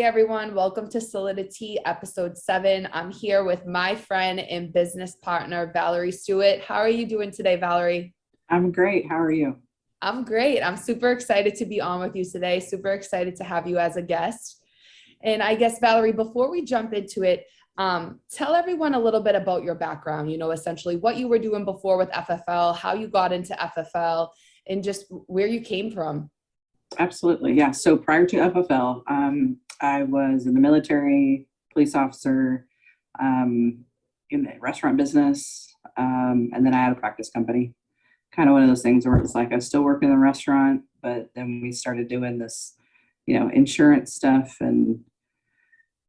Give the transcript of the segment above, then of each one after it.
everyone. Welcome to Solidity episode 7. I'm here with my friend and business partner, Valerie Stewart. How are you doing today, Valerie? I'm great. How are you? I'm great. I'm super excited to be on with you today. Super excited to have you as a guest. And I guess, Valerie, before we jump into it, tell everyone a little bit about your background, essentially what you were doing before with FFL, how you got into FFL, and just where you came from. Absolutely. Yeah. So prior to FFL, I was in the military, police officer, in the restaurant business. And then I had a practice company. Kind of one of those things where it's like I still work in the restaurant, but then we started doing this, insurance stuff and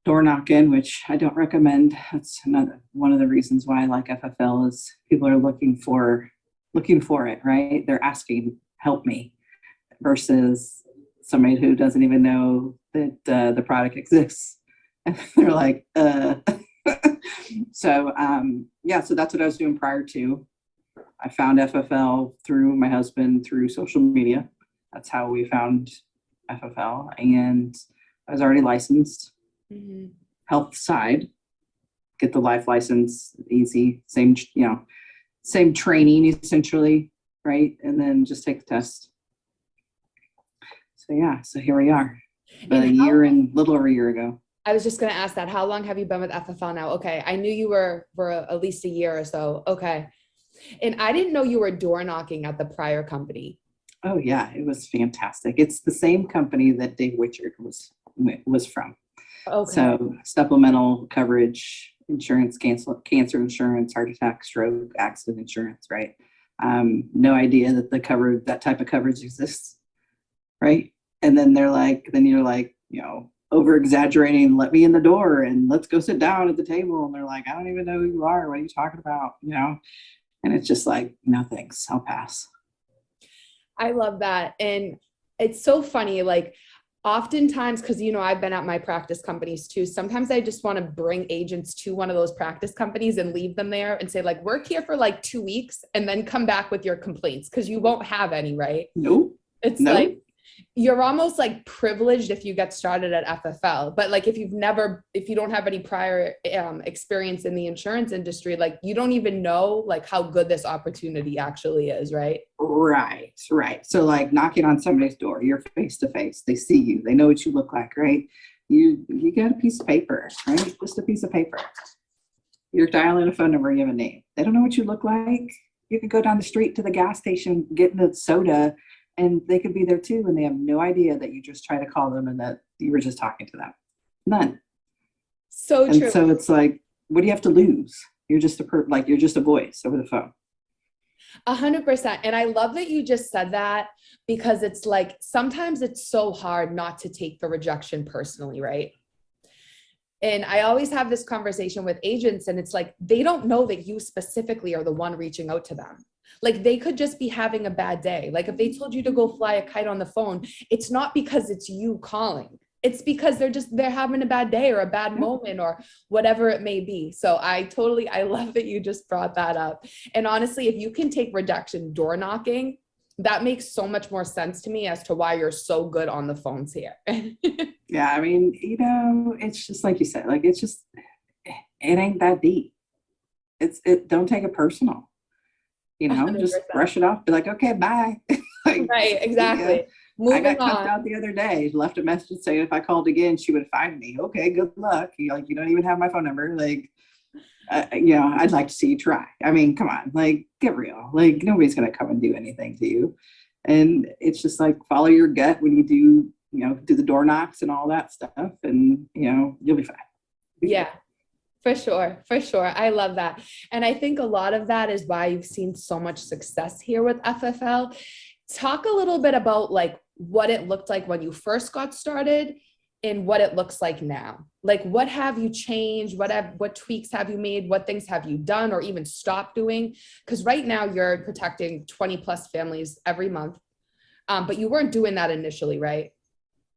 door knocking, which I don't recommend. That's another one of the reasons why I like FFL is people are looking for it, right? They're asking, help me, versus somebody who doesn't even know that the product exists. And they're like, So that's what I was doing prior to. I found FFL through my husband through social media. That's how we found FFL. And I was already licensed. Mm-hmm. Health side, get the life license, easy, same training essentially, right? And then just take the test. So here we are, about a little over a year ago. I was just going to ask that. How long have you been with FFL now? Okay. I knew you were for at least a year or so. Okay. And I didn't know you were door knocking at the prior company. Oh yeah. It was fantastic. It's the same company that Dave Witchard was from. Okay. So supplemental coverage, insurance, cancer insurance, heart attack, stroke, accident insurance, right? No idea that that type of coverage exists, right? And then you're like, over exaggerating, let me in the door and let's go sit down at the table. And they're like, I don't even know who you are. What are you talking about? And it's just like, no, thanks. I'll pass. I love that. And it's so funny. Like oftentimes, because, I've been at my practice companies too. Sometimes I just want to bring agents to one of those practice companies and leave them there and say like, work here for like 2 weeks and then come back with your complaints. Cause you won't have any, right? Nope. It's like, you're almost like privileged if you get started at FFL, but like if you don't have any prior experience in the insurance industry, like you don't even know like how good this opportunity actually is, right? Right. So like knocking on somebody's door, you're face to face, they see you, they know what you look like, right? You got a piece of paper, right? Just a piece of paper. You're dialing a phone number, you have a name. They don't know what you look like. You could go down the street to the gas station, get the soda, and they could be there too, and they have no idea that you just try to call them and that you were just talking to them. None. So true. And so it's like, what do you have to lose? You're just you're just a voice over the phone. 100%. And I love that you just said that because it's like, sometimes it's so hard not to take the rejection personally, right? And I always have this conversation with agents and it's like, they don't know that you specifically are the one reaching out to them. Like they could just be having a bad day. Like if they told you to go fly a kite on the phone, it's not because it's you calling. It's because they're having a bad day or a bad moment or whatever it may be. So I love that you just brought that up. And honestly, if you can take rejection door knocking, that makes so much more sense to me as to why you're so good on the phones here. Yeah. I mean, it's just like you said, like, it ain't that deep. Don't take it personal. 100%. Just brush it off. Be like, okay, bye. Like, right, exactly. Yeah. I got cussed out the other day. Left a message saying if I called again, she would find me. Okay, good luck. You don't even have my phone number. Like, I'd like to see you try. I mean, come on, like, get real. Like, nobody's gonna come and do anything to you. And it's just like follow your gut when you do the door knocks and all that stuff, and you'll be fine. Yeah. For sure. I love that. And I think a lot of that is why you've seen so much success here with FFL. Talk a little bit about like what it looked like when you first got started and what it looks like now. Like, what have you changed? What tweaks have you made? What things have you done or even stopped doing? Because right now you're protecting 20 plus families every month. But you weren't doing that initially, right?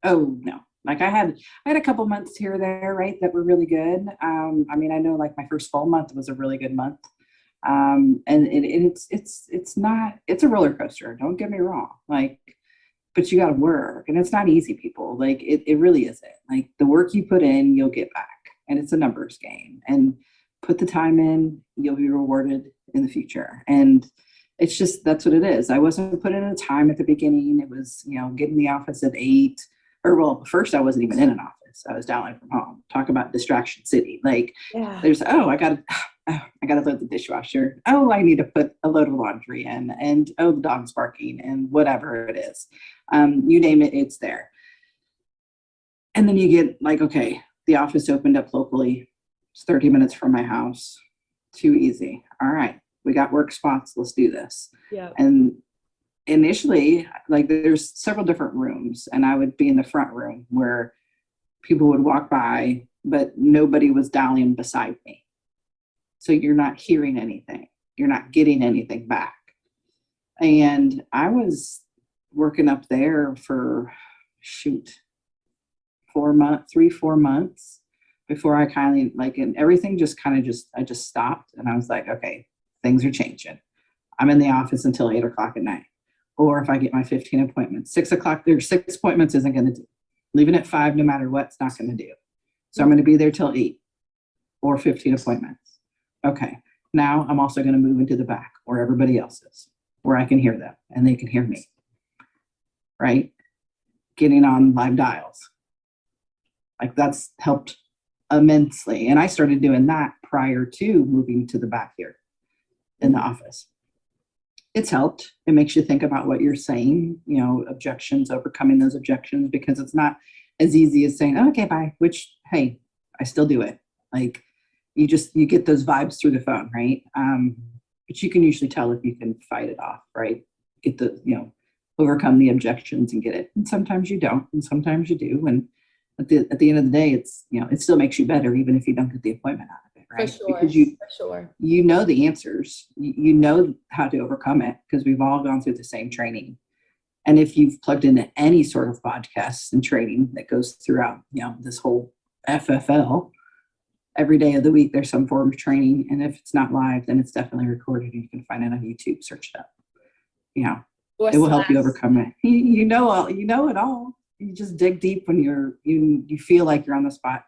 Oh, no. Like I had a couple months here or there, right, that were really good. I mean, I know like my first fall month was a really good month. And it's a roller coaster. Don't get me wrong. Like but you got to work, and it's not easy, people. Like it really isn't. Like the work you put in, you'll get back, and it's a numbers game. And put the time in, you'll be rewarded in the future. And it's just, that's what it is. I wasn't putting in the time at the beginning. It was, get in the office at 8, or well, first I wasn't even in an office. I was dialing from home. Talk about distraction city. Like there's, I gotta load the dishwasher. Oh, I need to put a load of laundry in, and oh, the dog's barking, and whatever it is. You name it, it's there. And then you get like, okay, the office opened up locally. It's 30 minutes from my house. Too easy. All right, we got work spots. Let's do this. Yeah. And initially, like there's several different rooms, and I would be in the front room where people would walk by, but nobody was dialing beside me. So you're not hearing anything. You're not getting anything back. And I was working up there for 4 months, 3-4 months before I kind of and everything I just stopped, and I was like, okay, things are changing. I'm in the office until 8 o'clock at night. Or if I get my 15 appointments, 6 o'clock, there's 6 appointments isn't going to do. Leaving at 5, no matter what, it's not going to do. So I'm going to be there till 8 or 15 appointments. Okay. Now I'm also going to move into the back where everybody else is, where I can hear them and they can hear me. Right? Getting on live dials. Like that's helped immensely. And I started doing that prior to moving to the back here in the office. It's helped. It makes you think about what you're saying, objections, overcoming those objections, because it's not as easy as saying, oh, okay, bye, which, hey, I still do it. Like you get those vibes through the phone, right? But you can usually tell if you can fight it off, right? Get the, overcome the objections and get it. And sometimes you don't, and sometimes you do. And at the end of the day, it's, it still makes you better, even if you don't get the appointment out of it, right? For sure. Because you know the answers, you know how to overcome it, because we've all gone through the same training. And if you've plugged into any sort of podcasts and training that goes throughout, this whole FFL, every day of the week, there's some form of training. And if it's not live, then it's definitely recorded, and you can find it on YouTube, search it up. It will help you overcome it. You know it all. You just dig deep when you feel like you're on the spot.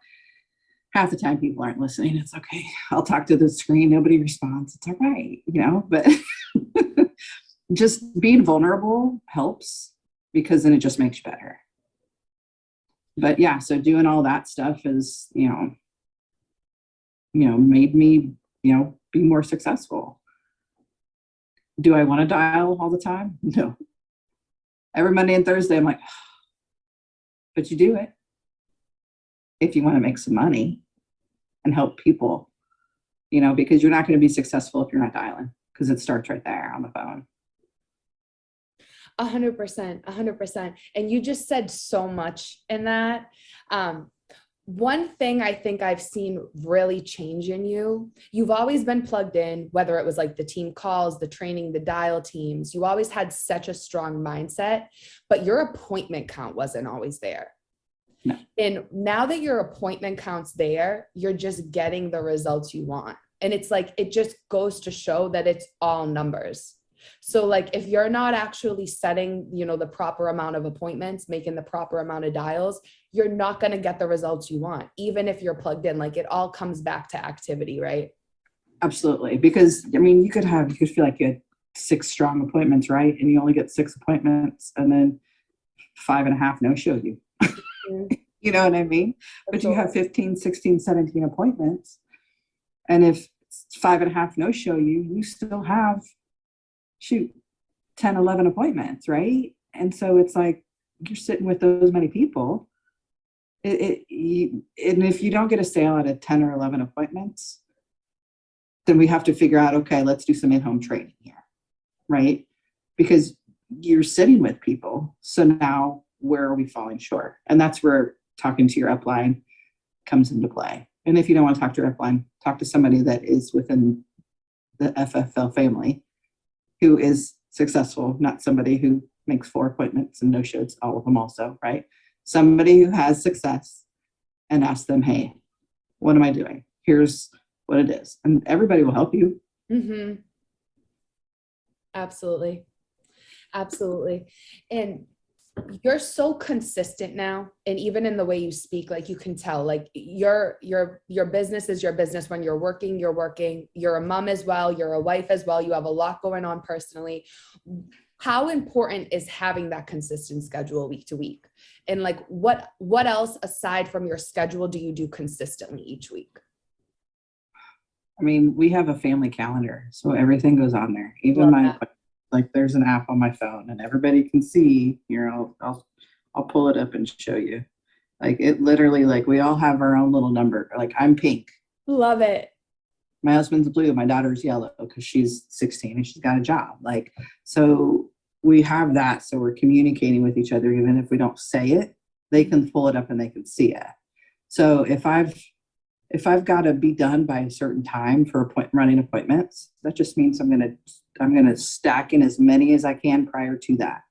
Half the time people aren't listening. It's okay. I'll talk to the screen. Nobody responds. It's all right, but just being vulnerable helps, because then it just makes you better. But yeah, so doing all that stuff is, made me, be more successful. Do I want to dial all the time? No. Every Monday and Thursday, I'm like, but you do it if you want to make some money and help people, because you're not going to be successful if you're not dialing, because it starts right there on the phone. 100%. And you just said so much in that. One thing I think I've seen really change in you, you've always been plugged in, whether it was like the team calls, the training, the dial teams, you always had such a strong mindset, but your appointment count wasn't always there. No. And now that your appointment count's there, you're just getting the results you want. And it's like, it just goes to show that it's all numbers. So like, if you're not actually setting, the proper amount of appointments, making the proper amount of dials, you're not going to get the results you want, even if you're plugged in. Like, it all comes back to activity, right? Absolutely. Because you could feel like you had 6 strong appointments, right? And you only get 6 appointments, and then 5.5 no-show you. You know what I mean? But you have 15, 16, 17 appointments. And if 5.5 no-show you, you still have 10, 11 appointments, right? And so it's like, you're sitting with those many people. And if you don't get a sale out of 10 or 11 appointments, then we have to figure out, okay, let's do some in-home training here, right? Because you're sitting with people. So now where are we falling short? And that's where talking to your upline comes into play. And if you don't want to talk to your upline, talk to somebody that is within the FFL family who is successful, not somebody who makes 4 appointments and no shows all of them also, right? Somebody who has success, and ask them, hey, what am I doing? Here's what it is. And everybody will help you. Mm-hmm. Absolutely. And you're so consistent now, and even in the way you speak, like you can tell, like your business is your business. When you're working, you're working. You're a mom as well, you're a wife as well, you have a lot going on personally. How important is having that consistent schedule week to week? And like what else aside from your schedule do you do consistently each week? I mean, we have a family calendar, so everything goes on there. Even Love my, that. like, there's an app on my phone, and everybody can see. Here, I'll pull it up and show you. Like, it literally, like, we all have our own little number. Like, I'm pink. Love it. My husband's blue. My daughter's yellow because she's 16 and she's got a job. Like, so we have that. So we're communicating with each other, even if we don't say it. They can pull it up and they can see it. So if I've got to be done by a certain time for running appointments, that just means I'm gonna stack in as many as I can prior to that,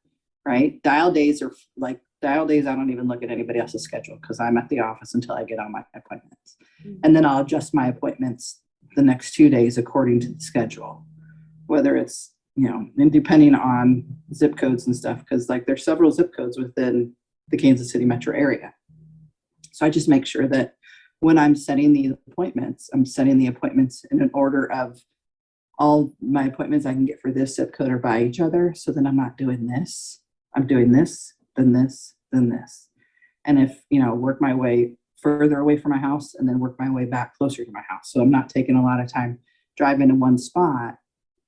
right? Dial days. I don't even look at anybody else's schedule because I'm at the office until I get on my appointments, and then I'll adjust my appointments the next 2 days according to the schedule, whether it's, and depending on zip codes and stuff, because like there's several zip codes within the Kansas City metro area. So I just make sure that when I'm setting the appointments, I'm setting the appointments in an order of all my appointments I can get for this zip code are by each other. So then I'm not doing this. I'm doing this, then this, then this. And if, work my way further away from my house and then work my way back closer to my house. So I'm not taking a lot of time driving to one spot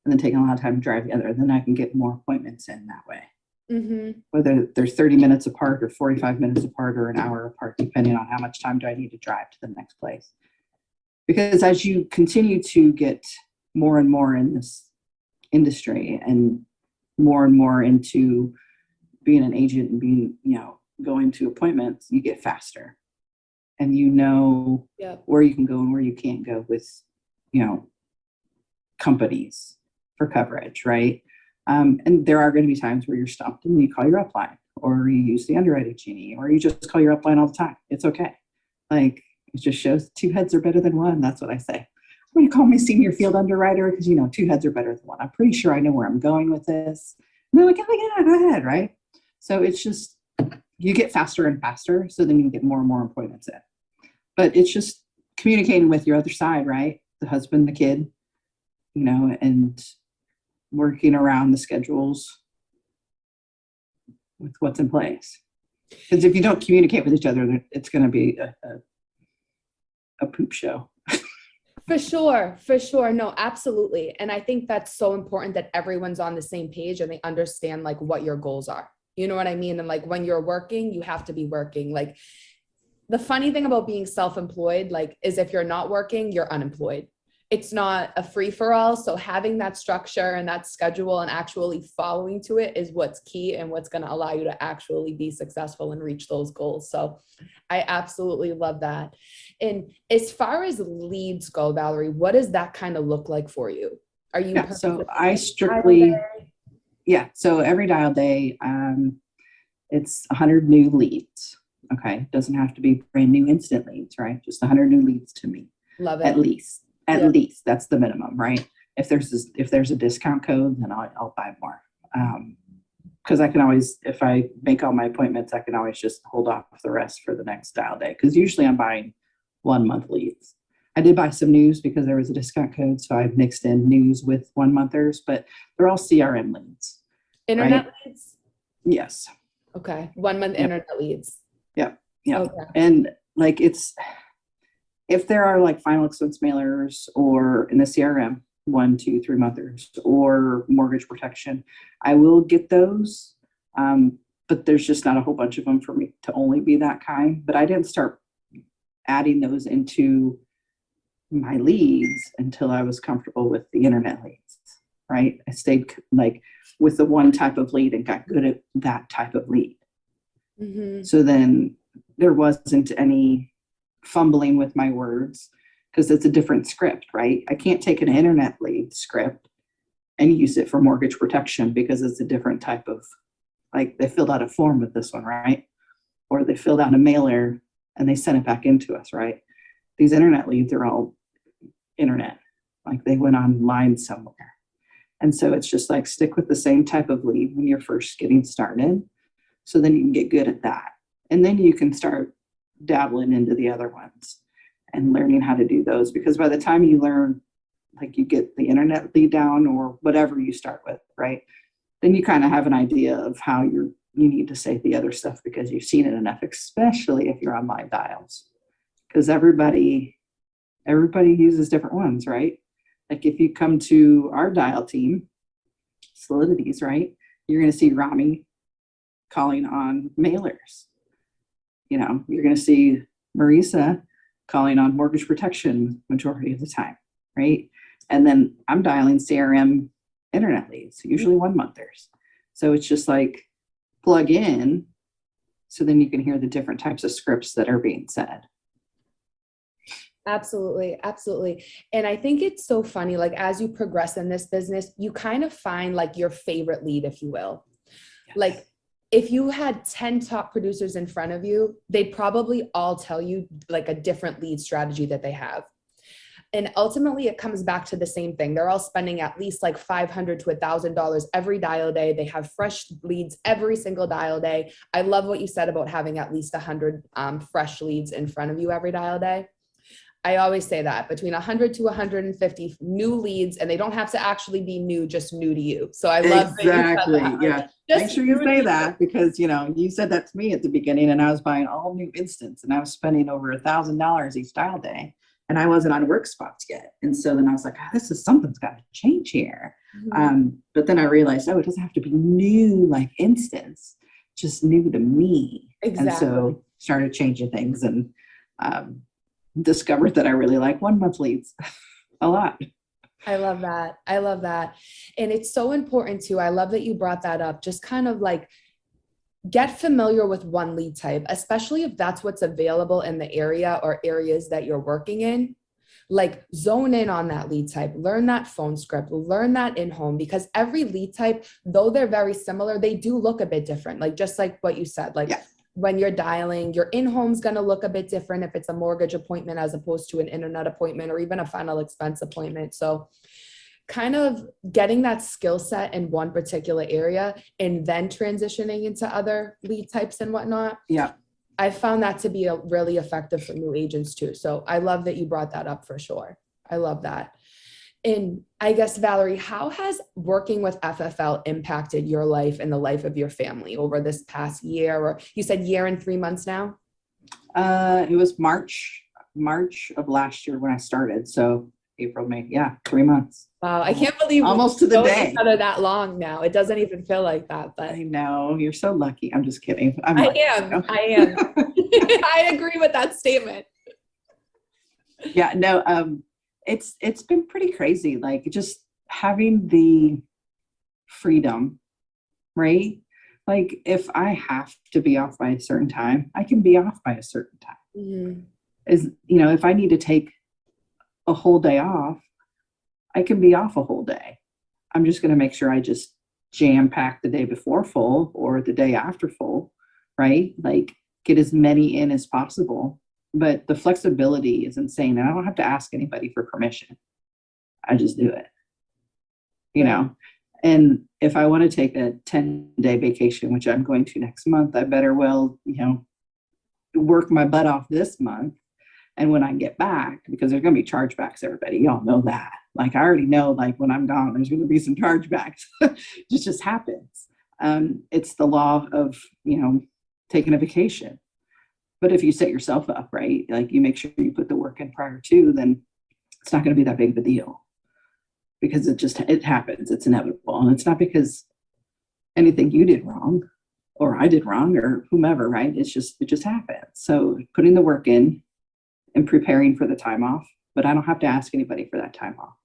and then taking a lot of time to drive the other. Then I can get more appointments in that way. Mm-hmm. Whether they're 30 minutes apart or 45 minutes apart or an hour apart, depending on how much time do I need to drive to the next place. Because as you continue to get more and more in this industry and more into being an agent and being, going to appointments, you get faster. And Yep. where you can go and where you can't go with, companies for coverage, right? And there are going to be times where you're stumped and you call your upline, or you use the underwriting genie, or you just call your upline all the time. It's okay. Like, it just shows two heads are better than one. That's what I say. I'm going to call my senior field underwriter because, two heads are better than one. I'm pretty sure I know where I'm going with this. And they're like, oh, yeah, go ahead, right? So it's just, you get faster and faster, so then you can get more and more appointments in. But it's just communicating with your other side, right? The husband, the kid, and working around the schedules with what's in place. Because if you don't communicate with each other, it's going to be a poop show. For sure. No, absolutely. And I think that's so important that everyone's on the same page and they understand like what your goals are. You know what I mean? And like when you're working, you have to be working. Like the funny thing about being self-employed, like, is if you're not working, you're unemployed. It's not a free for all. So having that structure and that schedule and actually following to it is what's key and what's going to allow you to actually be successful and reach those goals. So I absolutely love that. And as far as leads go, Valerie, what does that kind of look like for you? Are you? Yeah, so I strictly, so every dial day, it's 100 new leads. Okay. Doesn't have to be brand new instant leads, right? Just 100 new leads to me. Love it. At least that's the minimum, right? If there's a discount code, then I'll buy more. Because I can always, if I make all my appointments, I can always just hold off the rest for the next dial day. Because usually I'm buying 1 month leads. I did buy some news because there was a discount code, so I've mixed in news with 1 monthers, but they're all CRM leads. Internet leads? Yes. Okay. 1 month internet leads. Yep. Okay. And like if there are like final expense mailers or in the CRM, 1, 2, 3 monthers or mortgage protection, I will get those. But there's just not a whole bunch of them for me to only be that kind. But I didn't start adding those into my leads until I was comfortable with the internet leads, right? I stayed like with the one type of lead and got good at that type of lead. Mm-hmm. So then there wasn't any fumbling with my words because it's a different script, right? I can't take an internet lead script and use it for mortgage protection because it's a different type of, like, they filled out a form with this one, right? Or they filled out a mailer and they sent it back into us, right? These internet leads are all internet, like they went online somewhere. And so it's just like stick with the same type of lead when you're first getting started. So then you can get good at that. And then you can start dabbling into the other ones and learning how to do those, because by the time you learn, like you get the internet lead down or whatever you start with, right? Then you kind of have an idea of how you need to say the other stuff because you've seen it enough, especially if you're on live dials. Because everybody uses different ones, right? Like if you come to our dial team, Solidity's, right? You're going to see Rami calling on mailers. You know, you're going to see Marisa calling on mortgage protection majority of the time, right? And then I'm dialing CRM internet leads, usually 1-monthers. So it's just like plug in so then you can hear the different types of scripts that are being said. Absolutely. Absolutely. And I think it's so funny, like as you progress in this business, you kind of find like your favorite lead, if you will. Yes. Like if you had 10 top producers in front of you, they'd probably all tell you like a different lead strategy that they have. And ultimately it comes back to the same thing. They're all spending at least like $500 to $1,000 every dial day. They have fresh leads every single dial day. I love what you said about having at least 100 fresh leads in front of you every dial day. I always say that between 100 to 150 new leads, and they don't have to actually be new, just new to you. So I love exactly. That. Yeah. Make sure you say that because, you know, you said that to me at the beginning and I was buying all new instants and I was spending over $1,000 each dial day and I wasn't on work spots yet. And so then I was like, oh, something's got to change here. Mm-hmm. But then I realized, oh, it doesn't have to be new like instance, just new to me. Exactly. And so started changing things and, discovered that I really like 1-month leads a lot. I love that. I love that. And it's so important too. I love that you brought that up. Just kind of like get familiar with one lead type, especially if that's what's available in the area or areas that you're working in. Like zone in on that lead type, learn that phone script, learn that in-home, because every lead type, though they're very similar, they do look a bit different. Like just like what you said, like when you're dialing, your in-home's going to look a bit different if it's a mortgage appointment as opposed to an internet appointment or even a final expense appointment. So kind of getting that skill set in one particular area and then transitioning into other lead types and whatnot. Yeah. I found that to be really effective for new agents too. So I love that you brought that up for sure. I love that. And I guess, Valerie, how has working with FFL impacted your life and the life of your family over this past year? Or you said year and 3 months now? It was March of last year when I started. So April, May, 3 months. Wow, I can't believe almost to the day. Each other that long now. It doesn't even feel like that. But I know, you're so lucky. I'm just kidding. I am. I agree with that statement. Yeah, no, it's been pretty crazy. Like just having the freedom, right? Like if I have to be off by a certain time, I can be off by a certain time. Mm-hmm. If I need to take a whole day off, I can be off a whole day. I'm just going to make sure I just jam pack the day before full or the day after full, right? Like get as many in as possible. But the flexibility is insane. And I don't have to ask anybody for permission. I just do it, you know? And if I want to take a 10-day vacation, which I'm going to next month, I better work my butt off this month. And when I get back, because there's going to be chargebacks, everybody, y'all know that. Like I already know, like when I'm gone, there's going to be some chargebacks. It just happens. It's the law of, taking a vacation. But if you set yourself up, right, like you make sure you put the work in prior to, then it's not going to be that big of a deal because it happens. It's inevitable. And it's not because anything you did wrong or I did wrong or whomever, right? It just happens. So putting the work in and preparing for the time off, but I don't have to ask anybody for that time off.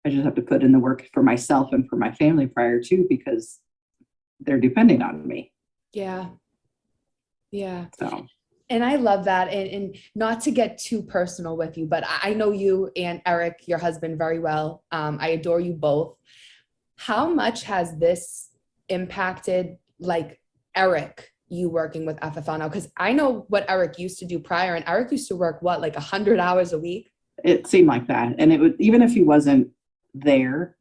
I just have to put in the work for myself and for my family prior to because they're depending on me. Yeah. Yeah. So. And I love that. And not to get too personal with you, but I know you and Eric, your husband, very well. I adore you both. How much has this impacted like Eric, you working with FFL now? Because I know what Eric used to do prior, and Eric used to work, like 100 hours a week? It seemed like that. And it would, even if he wasn't there,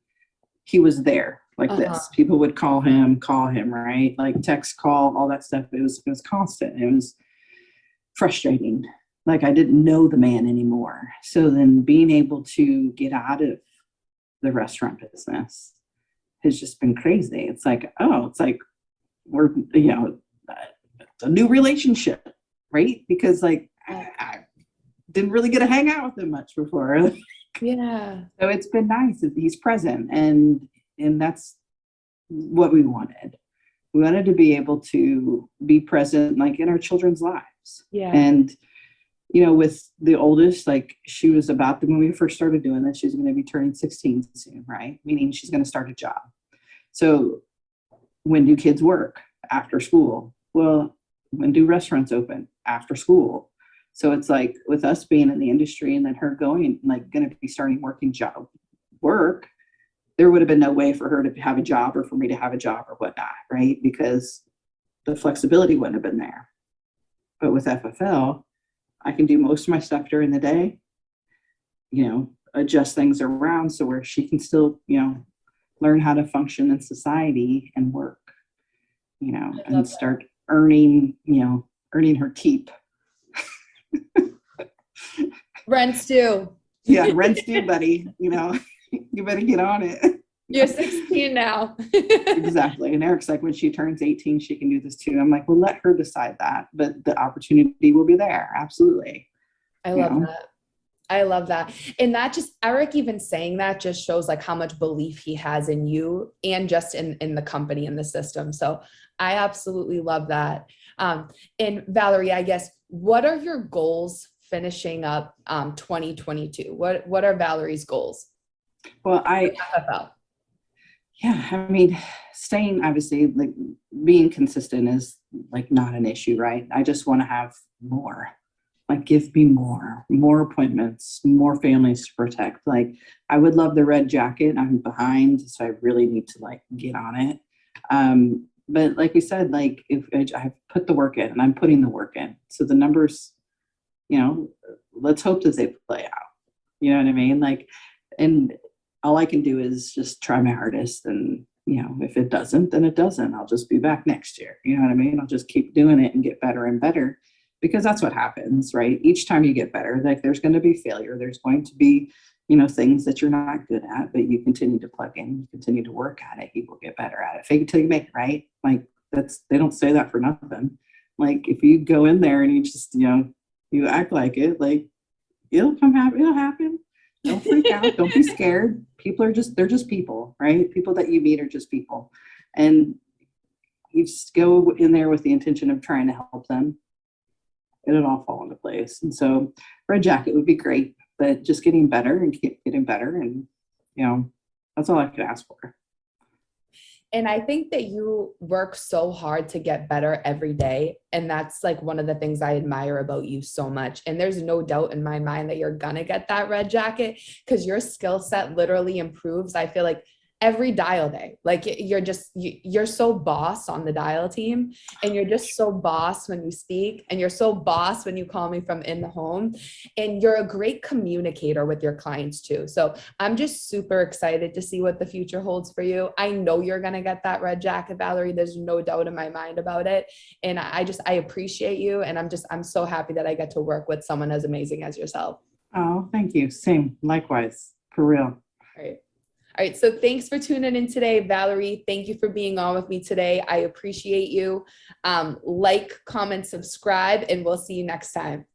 he was there. like this. People would call him, right? Like text, call, all that stuff. It was constant. It was frustrating. Like I didn't know the man anymore. So then being able to get out of the restaurant business has just been crazy. It's like, oh, it's like we're, it's a new relationship, right? Because like I didn't really get to hang out with him much before. Yeah. So it's been nice that he's present, and that's what we wanted. We wanted to be able to be present like in our children's lives. Yeah. And with the oldest, like she was about when we first started doing this, she's going to be turning 16 soon, right? Meaning she's going to start a job. So when do kids work? After school. Well, when do restaurants open? After school. So it's like with us being in the industry and then her going, like going to be starting work, there would have been no way for her to have a job or for me to have a job or whatnot, right? Because the flexibility wouldn't have been there. But with FFL, I can do most of my stuff during the day, adjust things around so where she can still, learn how to function in society and work, and start earning her keep. Rent's due. Yeah, rent's due, buddy. You better get on it. You're 16 now. Exactly. And Eric's like, when she turns 18, she can do this too. I'm like, well, let her decide that. But the opportunity will be there. Absolutely. I love that. I love that. And that just, Eric even saying that just shows like how much belief he has in you and just in the company and the system. So I absolutely love that. And Valerie, I guess, what are your goals finishing up 2022? What are Valerie's goals? Well, I mean, staying, obviously, like being consistent is like not an issue, right? I just want to have more, like give me more appointments, more families to protect. Like I would love the red jacket. I'm behind, so I really need to like get on it. But like we said, like if I've put the work in and I'm putting the work in, so the numbers, let's hope that they play out. You know what I mean? Like, and all I can do is just try my hardest. And, if it doesn't, then it doesn't. I'll just be back next year. You know what I mean? I'll just keep doing it and get better and better, because that's what happens, right? Each time you get better, like there's going to be failure. There's going to be, things that you're not good at, but you continue to plug in, you continue to work at it, you will get better at it. Fake it till you make it, right? Like they don't say that for nothing. Like if you go in there and you just, you act like it, like it'll happen. Don't freak out. Don't be scared. They're just people, right? People that you meet are just people. And you just go in there with the intention of trying to help them. It'll all fall into place. And so red jacket would be great, but just getting better and keep getting better. And, that's all I could ask for. And I think that you work so hard to get better every day. And that's like one of the things I admire about you so much. And there's no doubt in my mind that you're gonna get that red jacket, because your skill set literally improves. I feel like every dial day, like you're so boss on the dial team, and you're just so boss when you speak, and you're so boss when you call me from in the home, and you're a great communicator with your clients too. So I'm just super excited to see what the future holds for you. I know you're going to get that red jacket, Valerie. There's no doubt in my mind about it. And I appreciate you. And I'm so happy that I get to work with someone as amazing as yourself. Oh, thank you. Same. Likewise. For real. All right. So thanks for tuning in today, Valerie. Thank you for being on with me today. I appreciate you. Like, comment, subscribe, and we'll see you next time.